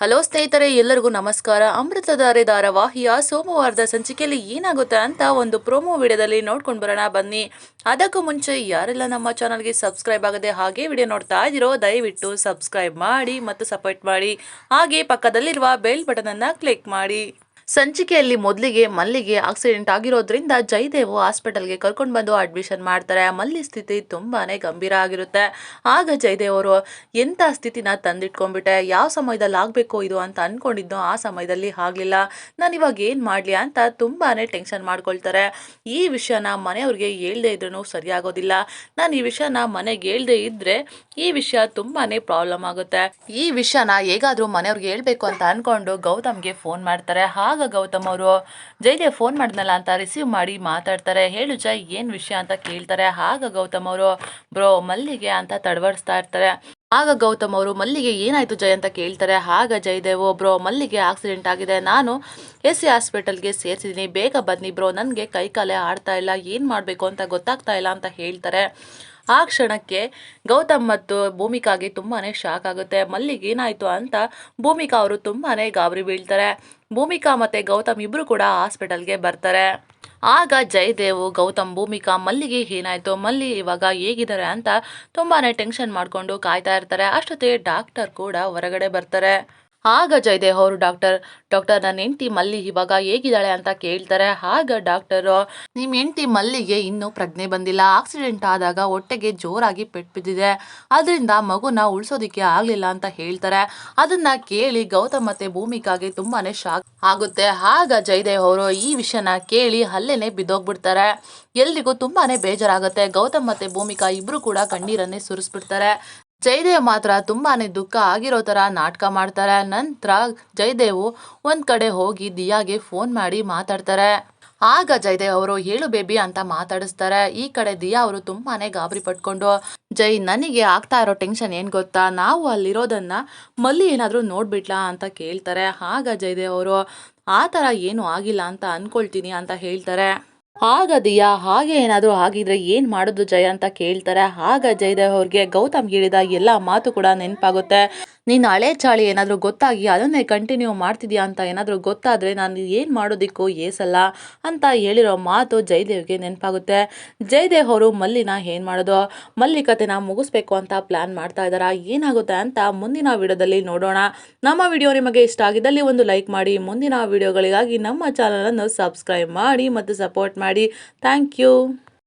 Hello ಸ್ನೇಹಿತರೆ, ಎಲ್ಲರಿಗೂ ನಮಸ್ಕಾರ. ಅಮೃತಧಾರೆ ಧಾರಾವಾಹಿಯ ಸೋಮವಾರದ ಸಂಚಿಕೆಯಲ್ಲಿ ಏನಾಗುತ್ತೆ ಅಂತ ಒಂದು ಪ್ರೋಮೋ ವಿಡಿಯೋದಲ್ಲಿ ನೋಡ್ಕೊಂಡು ಬರೋಣ ಬನ್ನಿ. ಅದಕ್ಕೂ ಮುಂಚೆ ಯಾರೆಲ್ಲ ನಮ್ಮ ಚಾನಲ್ಗೆ ಸಬ್ಸ್ಕ್ರೈಬ್ ಆಗದೆ ಹಾಗೆ ವಿಡಿಯೋ ನೋಡ್ತಾ ಇದ್ದೀರೋ ದಯವಿಟ್ಟು ಸಬ್ಸ್ಕ್ರೈಬ್ ಮಾಡಿ ಮತ್ತು ಸಪೋರ್ಟ್ ಮಾಡಿ. ಹಾಗೆ ಪಕ್ಕದಲ್ಲಿರುವ ಬೆಲ್ ಬಟನ್ ಅನ್ನು ಕ್ಲಿಕ್ ಮಾಡಿ. ಸಂಚಿಕೆಯಲ್ಲಿ ಮೊದಲಿಗೆ ಮಲ್ಲಿಗೆ ಆಕ್ಸಿಡೆಂಟ್ ಆಗಿರೋದ್ರಿಂದ ಜಯದೇವ್ ಹಾಸ್ಪಿಟಲ್ಗೆ ಕರ್ಕೊಂಡು ಬಂದು ಅಡ್ಮಿಷನ್ ಮಾಡ್ತಾರೆ. ಮಲ್ಲಿ ಸ್ಥಿತಿ ತುಂಬಾನೇ ಗಂಭೀರ ಆಗಿರುತ್ತೆ. ಆಗ ಜಯದೇವ್ ಅವರು ಎಂಥ ಸ್ಥಿತಿನ ತಂದಿಟ್ಕೊಂಡ್ಬಿಟ್ಟೆ, ಯಾವ ಸಮಯದಲ್ಲಿ ಆಗಬೇಕು ಇದು ಅಂತ ಅಂದ್ಕೊಂಡಿದ್ದು ಆ ಸಮಯದಲ್ಲಿ ಆಗಲಿಲ್ಲ, ನಾನು ಇವಾಗ ಏನು ಮಾಡಲಿ ಅಂತ ತುಂಬಾನೇ ಟೆನ್ಷನ್ ಮಾಡ್ಕೊಳ್ತಾರೆ. ಈ ವಿಷಯನ ಮನೆಯವ್ರಿಗೆ ಹೇಳ್ದೇ ಇದ್ರೂ ಸರಿಯಾಗೋದಿಲ್ಲ. ನಾನು ಈ ವಿಷಯನ ಮನೆಗೆ ಹೇಳ್ದೇ ಇದ್ರೆ ಈ ವಿಷಯ ತುಂಬಾನೇ ಪ್ರಾಬ್ಲಮ್ ಆಗುತ್ತೆ. ಈ ವಿಷಯನ ಹೇಗಾದ್ರೂ ಮನೆಯವ್ರಿಗೆ ಹೇಳ್ಬೇಕು ಅಂತ ಅನ್ಕೊಂಡು ಗೌತಮ್ಗೆ ಫೋನ್ ಮಾಡ್ತಾರೆ. ಆಗ ಗೌತಮ್ ಅವರು ಜಯದೇವ್ ಫೋನ್ ಮಾಡಿದ್ನಲ್ಲ ಅಂತ ರಿಸೀವ್ ಮಾಡಿ ಮಾತಾಡ್ತಾರೆ. ಹೇಳು ಜಯ್, ಏನು ವಿಷಯ ಅಂತ ಕೇಳ್ತಾರೆ. ಆಗ ಗೌತಮ್ ಅವರು ಬ್ರೋ ಮಲ್ಲಿಗೆ ಅಂತ ತಡವಡಿಸ್ತಾ ಇರ್ತಾರೆ. ಆಗ ಗೌತಮ್ ಅವರು ಮಲ್ಲಿಗೆ ಏನಾಯ್ತು ಜಯ್ ಅಂತ ಕೇಳ್ತಾರೆ. ಆಗ ಜಯದೇವ್ ಬ್ರೋ ಮಲ್ಲಿಗೆ ಆಕ್ಸಿಡೆಂಟ್ ಆಗಿದೆ, ನಾನು SC ಹಾಸ್ಪಿಟಲ್ಗೆ ಸೇರಿಸಿದ್ದೀನಿ, ಬೇಗ ಬನ್ನಿ ಬ್ರೋ, ನನಗೆ ಕೈಕಾಲೇ ಆಡ್ತಾ ಇಲ್ಲ, ಏನು ಮಾಡಬೇಕು ಅಂತ ಗೊತ್ತಾಗ್ತಾ ಇಲ್ಲ ಅಂತ ಹೇಳ್ತಾರೆ. ಆ ಕ್ಷಣಕ್ಕೆ ಗೌತಮ್ ಮತ್ತು ಭೂಮಿಕಾಗೆ ತುಂಬಾನೇ ಶಾಕ್ ಆಗುತ್ತೆ. ಮಲ್ಲಿಗೆ ಏನಾಯ್ತು ಅಂತ ಭೂಮಿಕಾ ಅವರು ತುಂಬಾನೇ ಗಾಬರಿ ಬೀಳ್ತಾರೆ. ಭೂಮಿಕಾ ಮತ್ತೆ ಗೌತಮ್ ಇಬ್ರು ಕೂಡ ಹಾಸ್ಪಿಟಲ್ಗೆ ಬರ್ತಾರೆ. ಆಗ ಜಯದೇವ್ ಗೌತಮ್ ಭೂಮಿಕಾ ಮಲ್ಲಿಗೆ ಏನಾಯ್ತು, ಮಲ್ಲಿ ಇವಾಗ ಹೇಗಿದ್ದಾರೆ ಅಂತ ತುಂಬಾನೇ ಟೆನ್ಷನ್ ಮಾಡ್ಕೊಂಡು ಕಾಯ್ತಾ ಇರ್ತಾರೆ. ಅಷ್ಟೊತ್ತಿಗೆ ಡಾಕ್ಟರ್ ಕೂಡ ಹೊರಗಡೆ ಬರ್ತಾರೆ. ಆಗ ಜಯದೇವ್ ಅವರು ಡಾಕ್ಟರ್ ನನ್ನ ಹೆಂಡತಿ ಮಲ್ಲಿ ಇವಾಗ ಹೇಗಿದ್ದಾಳೆ ಅಂತ ಕೇಳ್ತಾರೆ. ಆಗ ಡಾಕ್ಟರು ನಿಮ್ಮ ಹೆಂಡತಿ ಮಲ್ಲಿಗೆ ಇನ್ನೂ ಪ್ರಜ್ಞೆ ಬಂದಿಲ್ಲ, ಆಕ್ಸಿಡೆಂಟ್ ಆದಾಗ ಹೊಟ್ಟೆಗೆ ಜೋರಾಗಿ ಪೆಟ್ಟು ಬಿದ್ದಿದೆ, ಅದರಿಂದ ಮಗುನ ಉಳಿಸೋದಿಕ್ಕೆ ಆಗಲಿಲ್ಲ ಅಂತ ಹೇಳ್ತಾರೆ. ಅದನ್ನ ಕೇಳಿ ಗೌತಮ್ ಮತ್ತೆ ಭೂಮಿಕಾಗೆ ತುಂಬಾನೇ ಶಾಕ್ ಆಗುತ್ತೆ. ಆಗ ಜಯದೇವ್ ಅವರು ಈ ವಿಷಯನ ಕೇಳಿ ಅಲ್ಲೇನೆ ಬಿದ್ದೋಗ್ಬಿಡ್ತಾರೆ. ಎಲ್ರಿಗೂ ತುಂಬಾನೇ ಬೇಜಾರಾಗುತ್ತೆ. ಗೌತಮ್ ಮತ್ತೆ ಭೂಮಿಕಾ ಇಬ್ರು ಕೂಡ ಕಣ್ಣೀರನ್ನೇ ಸುರಿಸ್ಬಿಡ್ತಾರೆ. ಜಯದೇವ್ ಮಾತ್ರ ತುಂಬಾನೇ ದುಃಖ ಆಗಿರೋ ತರ ನಾಟಕ ಮಾಡ್ತಾರೆ. ನಂತರ ಜಯದೇವ್ ಒಂದ್ ಕಡೆ ಹೋಗಿ ದಿಯಾಗೆ ಫೋನ್ ಮಾಡಿ ಮಾತಾಡ್ತಾರೆ. ಆಗ ಜಯದೇವ್ ಅವರು ಹೇಳು ಬೇಬಿ ಅಂತ ಮಾತಾಡಿಸ್ತಾರೆ. ಈ ಕಡೆ ದಿಯಾ ಅವರು ತುಂಬಾನೇ ಗಾಬರಿ ಪಟ್ಕೊಂಡು ಜೈ, ನನಗೆ ಆಗ್ತಾ ಇರೋ ಟೆನ್ಷನ್ ಏನ್ ಗೊತ್ತಾ, ನಾವು ಅಲ್ಲಿರೋದನ್ನ ಮಲ್ಲಿ ಏನಾದ್ರೂ ನೋಡ್ಬಿಟ್ಲಾ ಅಂತ ಕೇಳ್ತಾರೆ. ಆಗ ಜಯದೇವ್ ಅವರು ಆ ತರ ಏನು ಆಗಿಲ್ಲ ಅಂತ ಅನ್ಕೊಳ್ತೀನಿ ಅಂತ ಹೇಳ್ತಾರೆ. ಆಗ ದಿಯಾ ಹಾಗೆ ಏನಾದರೂ ಆಗಿದ್ರೆ ಏನು ಮಾಡೋದು ಜಯ ಅಂತ ಕೇಳ್ತಾರೆ. ಆಗ ಜಯದೇವ್ ಅವ್ರಿಗೆ ಗೌತಮ್ ಹೇಳಿದ ಎಲ್ಲ ಮಾತು ಕೂಡ ನೆನಪಾಗುತ್ತೆ. ನೀನು ಹಳೆ ಚಾಳಿ ಏನಾದರೂ ಗೊತ್ತಾಗಿ ಅದನ್ನೇ ಕಂಟಿನ್ಯೂ ಮಾಡ್ತಿದ್ಯಾ ಅಂತ ಏನಾದರೂ ಗೊತ್ತಾದರೆ ನಾನು ಏನು ಮಾಡೋದಿಕ್ಕೂ ಏಸಲ್ಲ ಅಂತ ಹೇಳಿರೋ ಮಾತು ಜಯದೇವ್ಗೆ ನೆನಪಾಗುತ್ತೆ. ಜಯದೇವ್ ಅವರು ಮಲ್ಲಿನ ಏನು ಮಾಡೋದು, ಮಲ್ಲಿ ಕತೆನ ಮುಗಿಸ್ಬೇಕು ಅಂತ ಪ್ಲ್ಯಾನ್ ಮಾಡ್ತಾ ಇದ್ದಾರಾ, ಏನಾಗುತ್ತೆ ಅಂತ ಮುಂದಿನ ವಿಡಿಯೋದಲ್ಲಿ ನೋಡೋಣ. ನಮ್ಮ ವಿಡಿಯೋ ನಿಮಗೆ ಇಷ್ಟ ಆಗಿದ್ದಲ್ಲಿ ಒಂದು ಲೈಕ್ ಮಾಡಿ, ಮುಂದಿನ ವಿಡಿಯೋಗಳಿಗಾಗಿ ನಮ್ಮ ಚಾನಲನ್ನು ಸಬ್ಸ್ಕ್ರೈಬ್ ಮಾಡಿ ಮತ್ತು ಸಪೋರ್ಟ್ ಮಾಡಿ. Thank you.